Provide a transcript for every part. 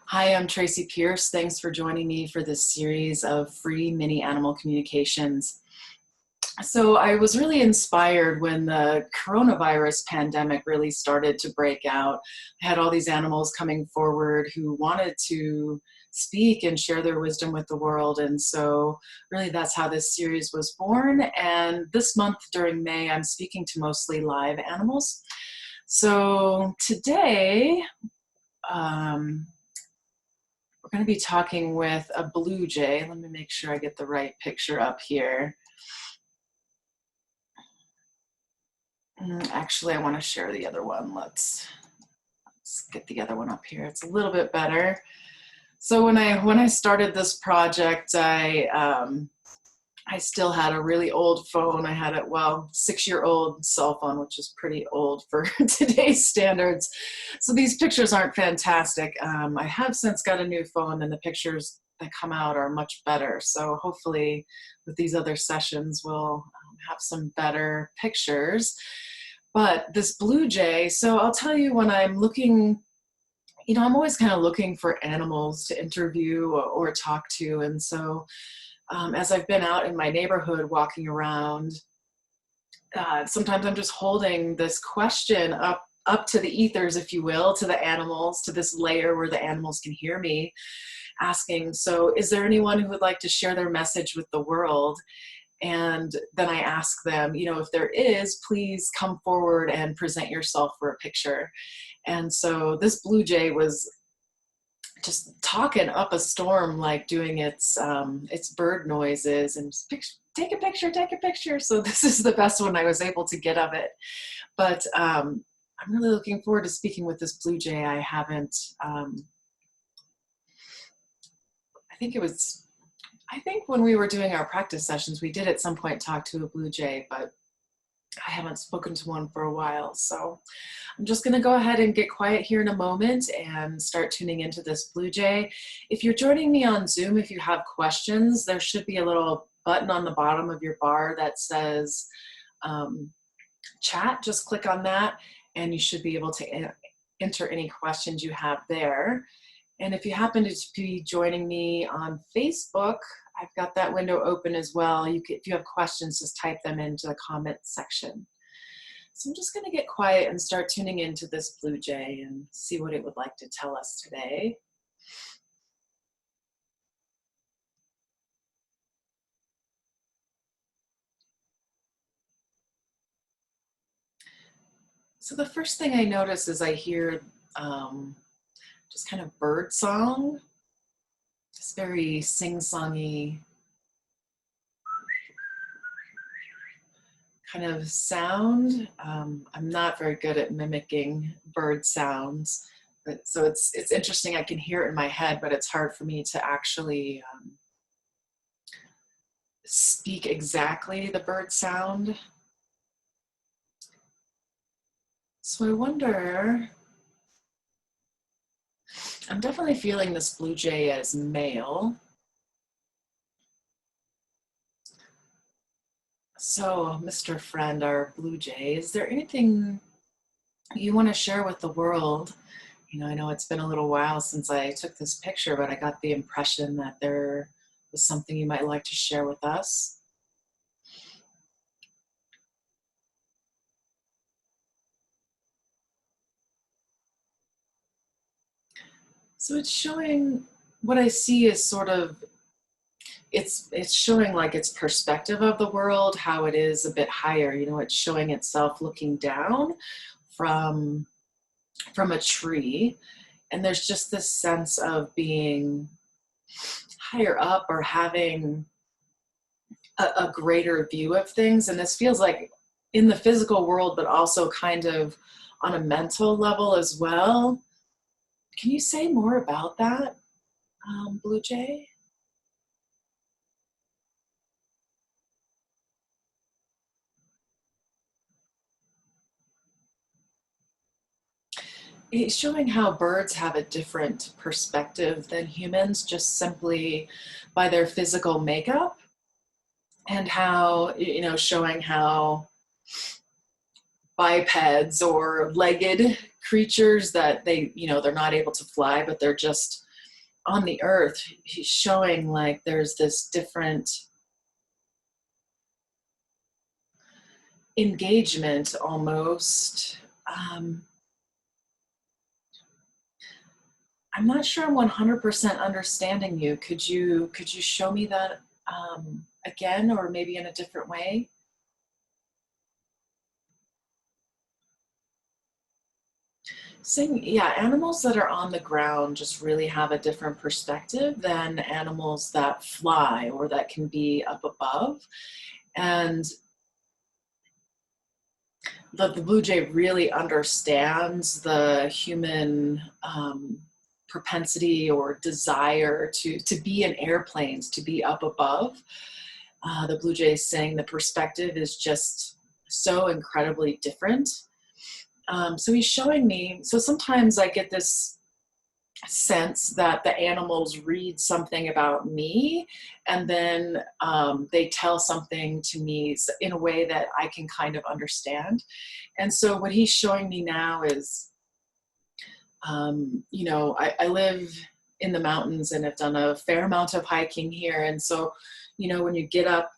Hi, I'm Tracy Pierce. Thanks for joining me for this series of free mini animal communications. So I was really inspired when the coronavirus pandemic really started to break out. I had all these animals coming forward who wanted to speak and share their wisdom with the world. And so really that's how this series was born. And this month during May, I'm speaking to mostly live animals. So today, we're going to be talking with a blue jay. Let me make sure I get the right picture up here. Actually, I want to share the other one. Let's get the other one up here. It's a little bit better. So when I started this project, I still had a really old phone. I had a 6-year-old cell phone, which is pretty old for today's standards. So these pictures aren't fantastic. I have since got a new phone, and the pictures that come out are much better. So hopefully with these other sessions, we'll have some better pictures. But this blue jay, so I'll tell you, when I'm looking, I'm always kind of looking for animals to interview or talk to. And so as I've been out in my neighborhood walking around, sometimes I'm just holding this question up to the ethers, if you will, to the animals, to this layer where the animals can hear me, asking, so is there anyone who would like to share their message with the world? And then I ask them, if there is, please come forward and present yourself for a picture. And so this blue jay was just talking up a storm, like doing its bird noises and just take a picture, take a picture. So this is the best one I was able to get of it. But I'm really looking forward to speaking with this blue jay. I haven't, I think when we were doing our practice sessions, we did at some point talk to a blue jay, but I haven't spoken to one for a while. So I'm just going to go ahead and get quiet here in a moment and start tuning into this blue jay. If you're joining me on Zoom, if you have questions, there should be a little button on the bottom of your bar that says chat. Just click on that and you should be able to enter any questions you have there. And if you happen to be joining me on Facebook, I've got that window open as well. If you have questions, just type them into the comment section. So I'm just going to get quiet and start tuning into this blue jay and see what it would like to tell us today. So the first thing I notice is I hear just kind of bird song, just very sing-songy kind of sound. I'm not very good at mimicking bird sounds, so it's interesting. I can hear it in my head, but it's hard for me to actually speak exactly the bird sound. So I wonder, I'm definitely feeling this blue jay as male. So, Mr. Friend, our blue jay, is there anything you want to share with the world? I know it's been a little while since I took this picture, but I got the impression that there was something you might like to share with us. So it's showing, what I see is sort of, it's showing like its perspective of the world, how it is a bit higher. It's showing itself looking down from a tree, and there's just this sense of being higher up or having a greater view of things. And this feels like in the physical world, but also kind of on a mental level as well. Can you say more about that, Blue Jay? It's showing how birds have a different perspective than humans, just simply by their physical makeup, and how, showing how bipeds or legged creatures that they're not able to fly, but they're just on the earth, he's showing like there's this different engagement almost. I'm not sure I'm 100% understanding you. Could you show me that again, or maybe in a different way? Saying, yeah, animals that are on the ground just really have a different perspective than animals that fly or that can be up above. And the blue jay really understands the human propensity or desire to be in airplanes, to be up above. The blue jay is saying the perspective is just so incredibly different. So he's showing me, so sometimes I get this sense that the animals read something about me, and then they tell something to me in a way that I can kind of understand. And so what he's showing me now is, you know, I live in the mountains and have done a fair amount of hiking here. And so, you know, when you get up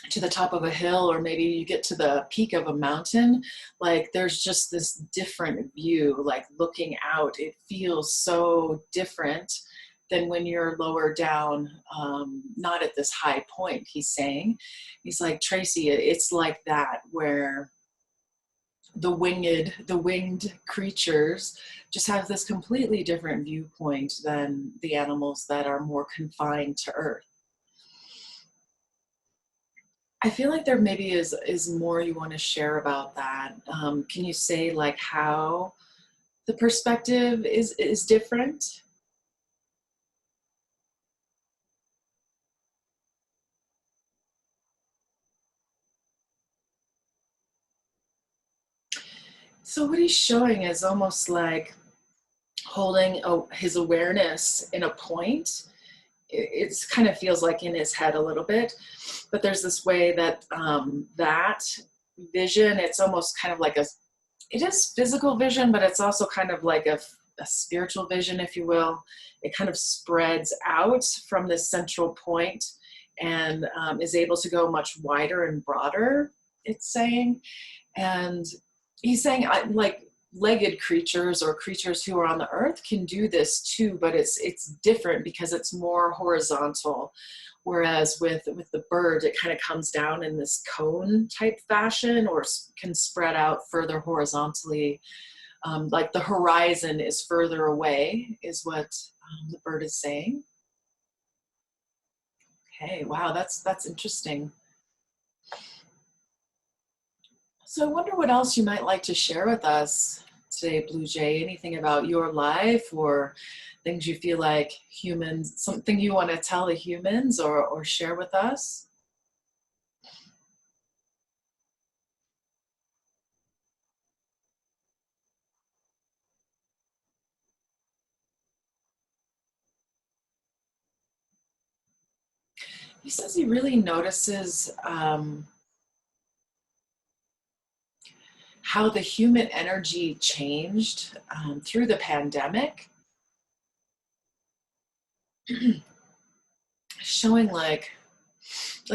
to the top of a hill, or maybe you get to the peak of a mountain, like there's just this different view, like looking out, it feels so different than when you're lower down, not at this high point, he's saying. He's like, Tracy, it's like that, where the winged creatures just have this completely different viewpoint than the animals that are more confined to earth. I feel like there maybe is more you want to share about that. Can you say like how the perspective is different? So what he's showing is almost like holding his awareness in a point. It kind of feels like in his head a little bit, but there's this way that that vision, it's almost kind of like it is physical vision, but it's also kind of like a spiritual vision, if you will. It kind of spreads out from this central point and is able to go much wider and broader, it's saying. And he's saying, like, legged creatures or creatures who are on the earth can do this too, but it's different because it's more horizontal. Whereas with the bird, it kind of comes down in this cone type fashion, or can spread out further horizontally. Like the horizon is further away, is what the bird is saying. Okay, wow, that's interesting. So I wonder what else you might like to share with us today, Blue Jay. Anything about your life, or things you feel like humans, something you want to tell the humans or share with us? He says he really notices how the human energy changed through the pandemic, showing like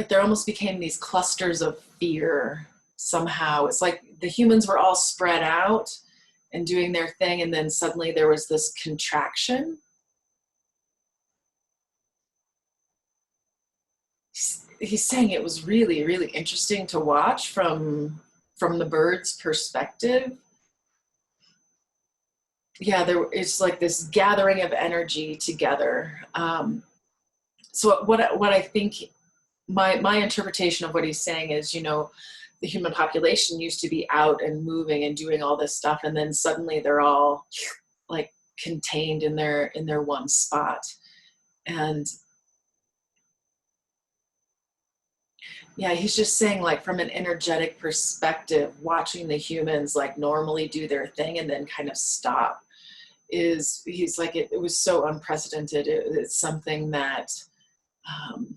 there almost became these clusters of fear somehow. It's like the humans were all spread out and doing their thing, and then suddenly there was this contraction. He's saying it was really, really interesting to watch from the bird's perspective. Yeah, it's like this gathering of energy together. So what I think, my interpretation of what he's saying is, you know, the human population used to be out and moving and doing all this stuff, and then suddenly they're all like contained in their one spot. And yeah, he's just saying, like, from an energetic perspective, watching the humans like normally do their thing and then kind of stop, he's like, it was so unprecedented. It's something that um,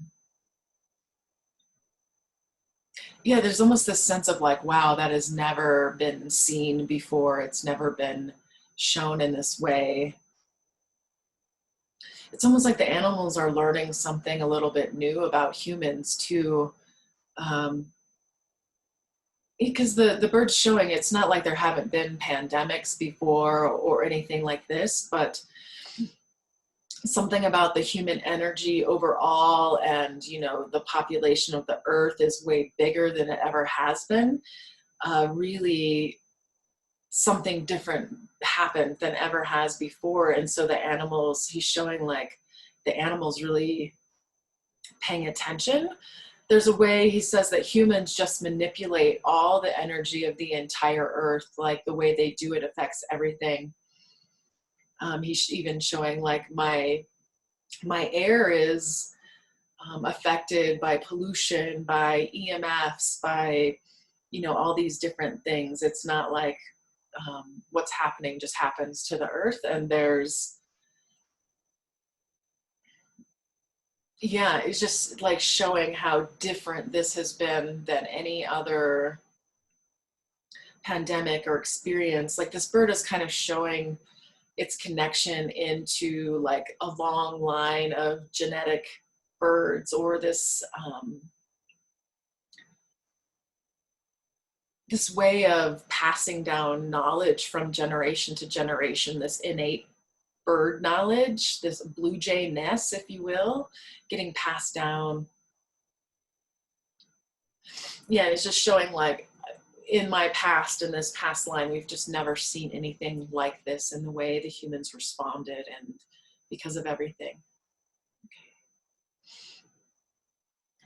yeah, there's almost this sense of like, wow, that has never been seen before. It's never been shown in this way. it's almost like the animals are learning something a little bit new about humans too. Because the bird's showing it's not like there haven't been pandemics before or anything like this, but something about the human energy overall, and the population of the earth is way bigger than it ever has been. Really something different happened than ever has before. And so the animals, he's showing like the animals really paying attention. There's a way he says that humans just manipulate all the energy of the entire earth, like the way they do it affects everything. He's even showing like my air is affected by pollution, by EMFs, by all these different things. It's not like what's happening just happens to the earth. And it's just like showing how different this has been than any other pandemic or experience. Like this bird is kind of showing its connection into like a long line of genetic birds, or this this way of passing down knowledge from generation to generation, this innate bird knowledge, this bluejay-ness, if you will, getting passed down. Yeah, it's just showing like in this past line, we've just never seen anything like this in the way the humans responded, and because of everything.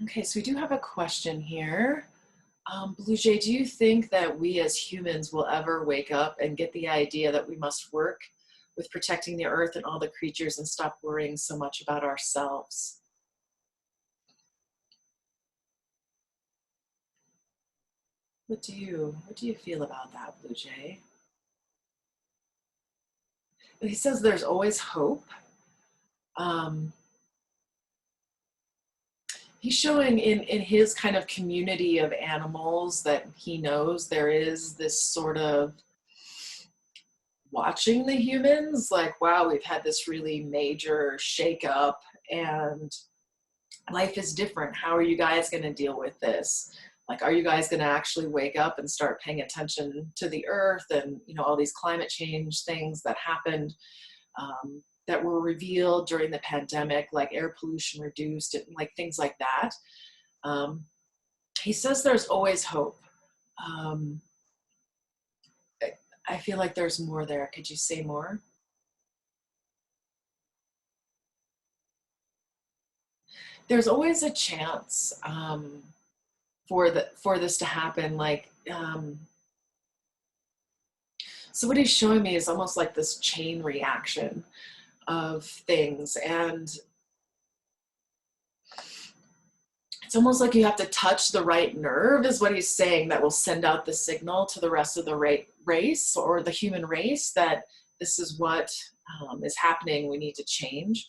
Okay, so we do have a question here. Bluejay, do you think that we as humans will ever wake up and get the idea that we must work with protecting the earth and all the creatures and stop worrying so much about ourselves? What do you feel about that, Bluejay? He says there's always hope. Um, he's showing in his kind of community of animals that he knows, there is this sort of watching the humans like, wow, we've had this really major shakeup and life is different. How are you guys going to deal with this? Like, are you guys going to actually wake up and start paying attention to the earth and all these climate change things that happened, that were revealed during the pandemic, like air pollution reduced and like things like that. He says there's always hope. I feel like there's more there. Could you say more? There's always a chance for this to happen. Like, so what he's showing me is almost like this chain reaction of things, and it's almost like you have to touch the right nerve, is what he's saying, that will send out the signal to the rest of the race, or the human race, that this is what is happening. We need to change.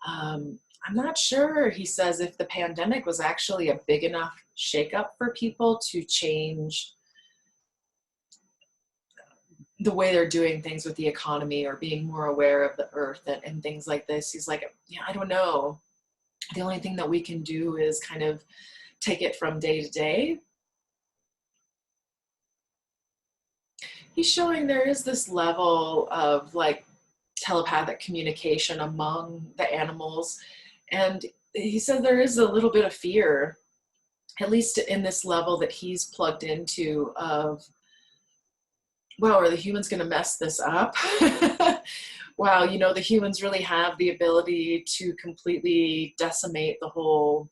I'm not sure, he says, if the pandemic was actually a big enough shakeup for people to change the way they're doing things with the economy, or being more aware of the earth and things like this. He's like, yeah, I don't know. The only thing that we can do is kind of take it from day to day. He's showing there is this level of like telepathic communication among the animals. And he said there is a little bit of fear, at least in this level that he's plugged into, of, wow, are the humans going to mess this up? Wow, the humans really have the ability to completely decimate the whole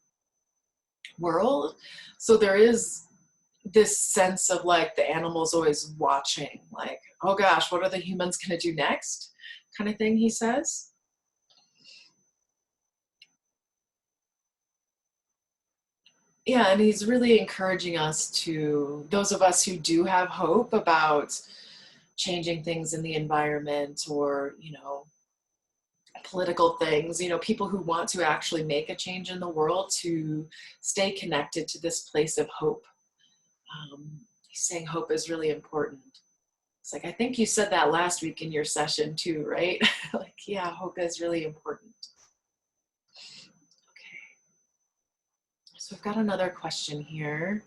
world. So there is this sense of like the animals always watching, like, oh gosh, what are the humans going to do next, kind of thing, he says. Yeah, and he's really encouraging us, to those of us who do have hope about changing things in the environment, or political things, people who want to actually make a change in the world, to stay connected to this place of hope. He's saying hope is really important. It's like, I think you said that last week in your session too, right? Like, yeah, hope is really important. So I've got another question here.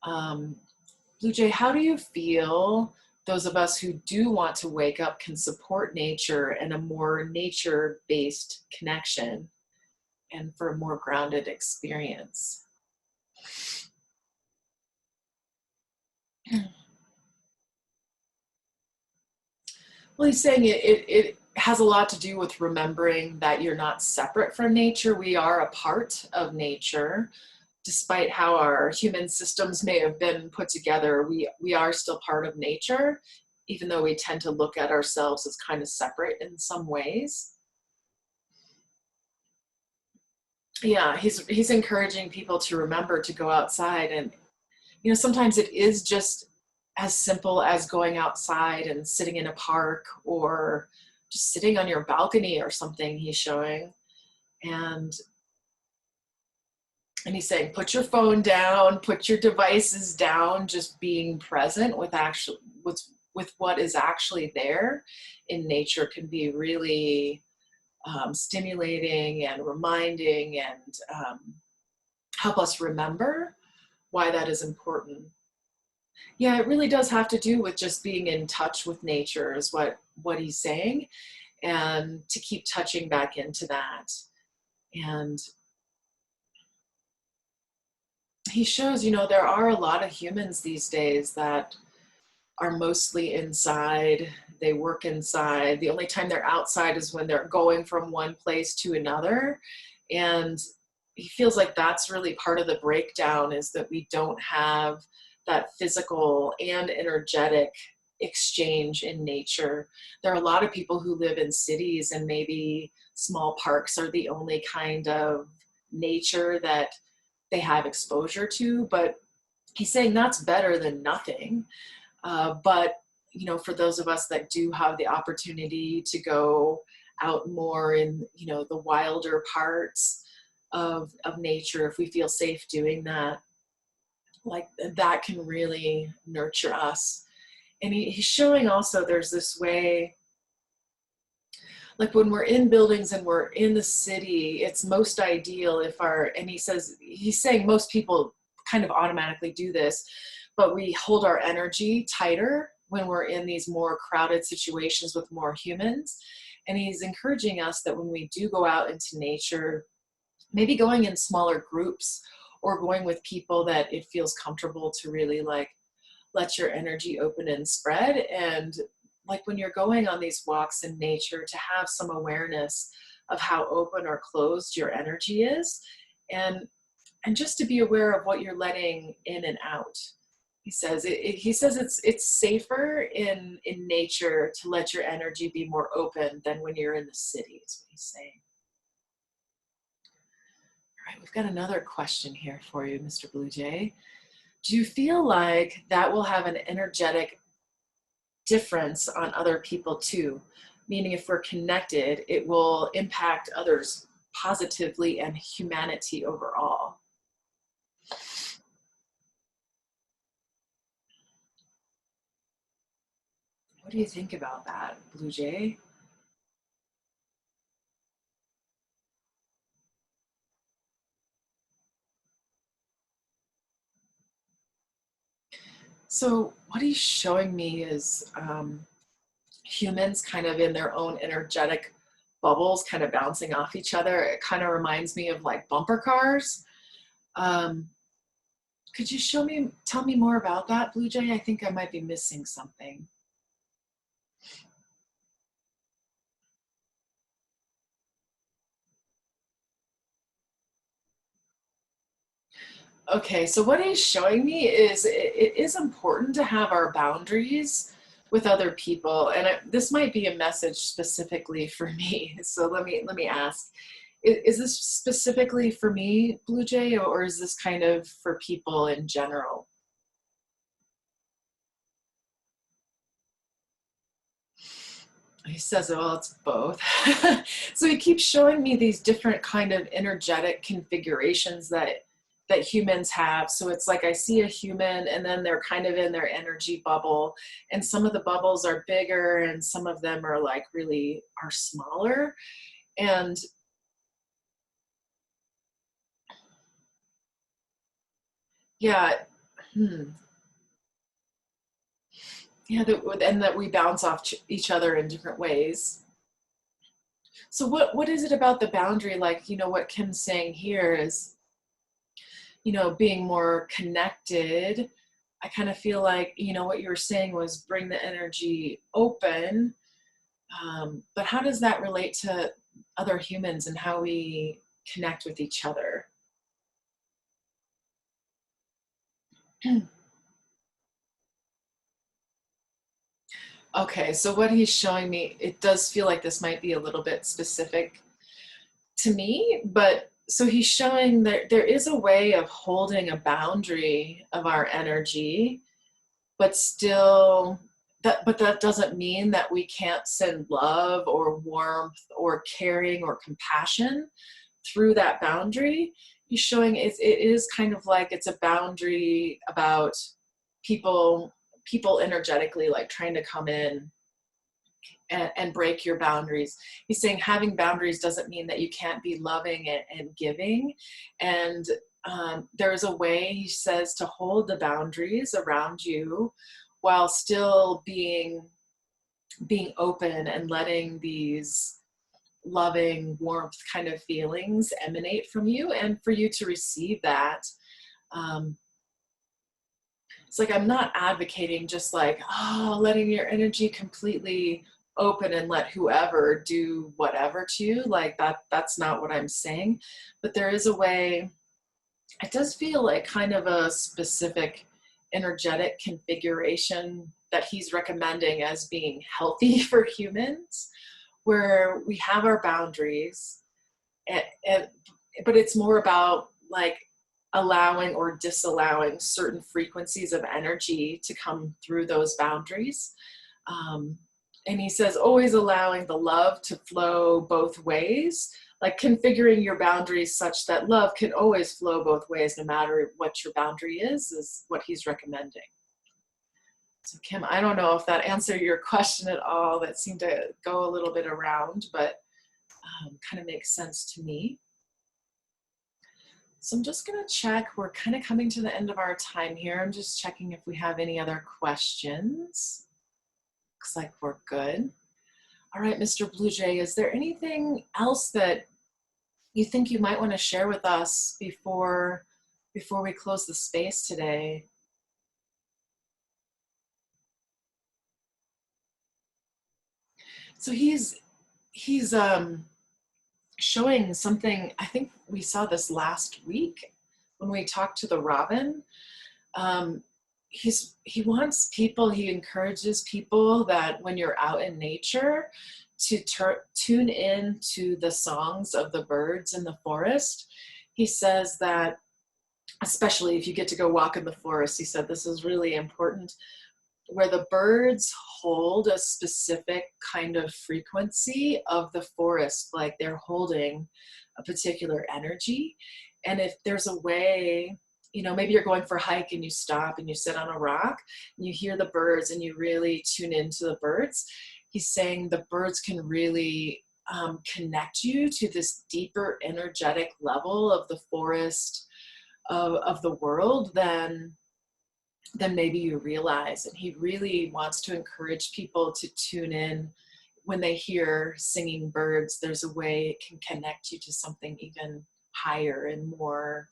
Bluejay, how do you feel those of us who do want to wake up can support nature and a more nature-based connection and for a more grounded experience? Well, he's saying it has a lot to do with remembering that you're not separate from nature. We are a part of nature. Despite how our human systems may have been put together, we are still part of nature, even though we tend to look at ourselves as kind of separate in some ways. Yeah, he's encouraging people to remember to go outside, and sometimes it is just as simple as going outside and sitting in a park or just sitting on your balcony or something, he's showing. And he's saying, put your phone down, put your devices down, just being present with what is actually there in nature can be really stimulating and reminding, and help us remember why that is important. Yeah, it really does have to do with just being in touch with nature is what he's saying, and to keep touching back into that. And he shows, there are a lot of humans these days that are mostly inside. They work inside. The only time they're outside is when they're going from one place to another. And he feels like that's really part of the breakdown, is that we don't have that physical and energetic exchange in nature. There are a lot of people who live in cities, and maybe small parks are the only kind of nature that they have exposure to, but he's saying that's better than nothing. But for those of us that do have the opportunity to go out more in the wilder parts of nature, if we feel safe doing that, like that can really nurture us. And he's showing also there's this way, like when we're in buildings and we're in the city, it's most ideal if and he's saying most people kind of automatically do this, but we hold our energy tighter when we're in these more crowded situations with more humans. And he's encouraging us that when we do go out into nature, maybe going in smaller groups or going with people that it feels comfortable to really like let your energy open and spread. And like when you're going on these walks in nature, to have some awareness of how open or closed your energy is, and just to be aware of what you're letting in and out. He says it's safer in nature to let your energy be more open than when you're in the city, is what he's saying. All right, we've got another question here for you, Mr. Bluejay. Do you feel like that will have an energetic difference on other people too? Meaning if we're connected, it will impact others positively and humanity overall. What do you think about that, Bluejay? So what he's showing me is humans kind of in their own energetic bubbles, kind of bouncing off each other. It kind of reminds me of like bumper cars. Um, could you tell me more about that, Bluejay? I think I might be missing something. Okay, so what he's showing me is it is important to have our boundaries with other people, and this might be a message specifically for me. So let me ask: is this specifically for me, Bluejay, or is this kind of for people in general? He says, well, it's both. So he keeps showing me these different kind of energetic configurations that humans have. So it's like I see a human and then they're kind of in their energy bubble, and some of the bubbles are bigger and some of them are like really are smaller. And Yeah. Yeah, and that we bounce off each other in different ways. So what is it about the boundary? Like, what Kim's saying here is, being more connected. I kind of feel like, what you were saying was bring the energy open. But how does that relate to other humans and how we connect with each other? Okay, so what he's showing me, it does feel like this might be a little bit specific to me, but so he's showing that there is a way of holding a boundary of our energy, but still but that doesn't mean that we can't send love or warmth or caring or compassion through that boundary. He's showing it is kind of like it's a boundary about people energetically like trying to come in and break your boundaries. He's saying having boundaries doesn't mean that you can't be loving and giving. And there's a way, he says, to hold the boundaries around you while still being open and letting these loving warmth kind of feelings emanate from you and for you to receive that. um, it's like I'm not advocating just like, letting your energy completely open and let whoever do whatever to you. Like that's not what I'm saying. But there is a way, it does feel like kind of a specific energetic configuration that he's recommending as being healthy for humans, where we have our boundaries, and but it's more about like allowing or disallowing certain frequencies of energy to come through those boundaries. Um, and he says, always allowing the love to flow both ways, like configuring your boundaries such that love can always flow both ways, no matter what your boundary is what he's recommending. So Kim, I don't know if that answered your question at all. That seemed to go a little bit around, but kind of makes sense to me. So I'm just going to check. We're kind of coming to the end of our time here. I'm just checking if we have any other questions. Looks like we're good. All right, Mr. Bluejay, is there anything else that you think you might want to share with us before we close the space today? So he's showing something. I think we saw this last week when we talked to the robin. He wants people, he encourages people that when you're out in nature to tune in to the songs of the birds in the forest. He says that, especially if you get to go walk in the forest, he said this is really important, where the birds hold a specific kind of frequency of the forest, like they're holding a particular energy. And if there's a way, maybe you're going for a hike and you stop and you sit on a rock and you hear the birds and you really tune into the birds. He's saying the birds can really connect you to this deeper energetic level of the forest, of the world than maybe you realize. And he really wants to encourage people to tune in when they hear singing birds. There's a way it can connect you to something even higher and more,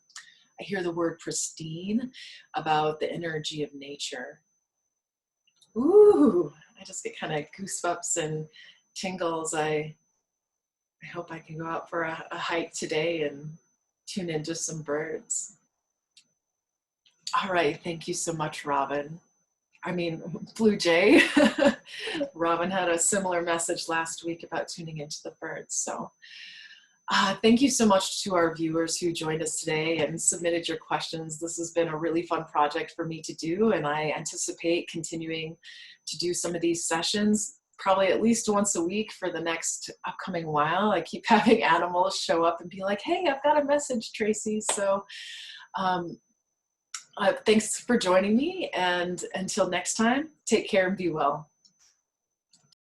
I hear the word pristine, about the energy of nature. Ooh, I just get kind of goosebumps and tingles. I hope I can go out for a hike today and tune into some birds. All right, thank you so much, Robin. Bluejay. Robin had a similar message last week about tuning into the birds. So thank you so much to our viewers who joined us today and submitted your questions. This has been a really fun project for me to do, and I anticipate continuing to do some of these sessions probably at least once a week for the next upcoming while. I keep having animals show up and be like, hey, I've got a message, Tracy. So thanks for joining me, and until next time, take care and be well.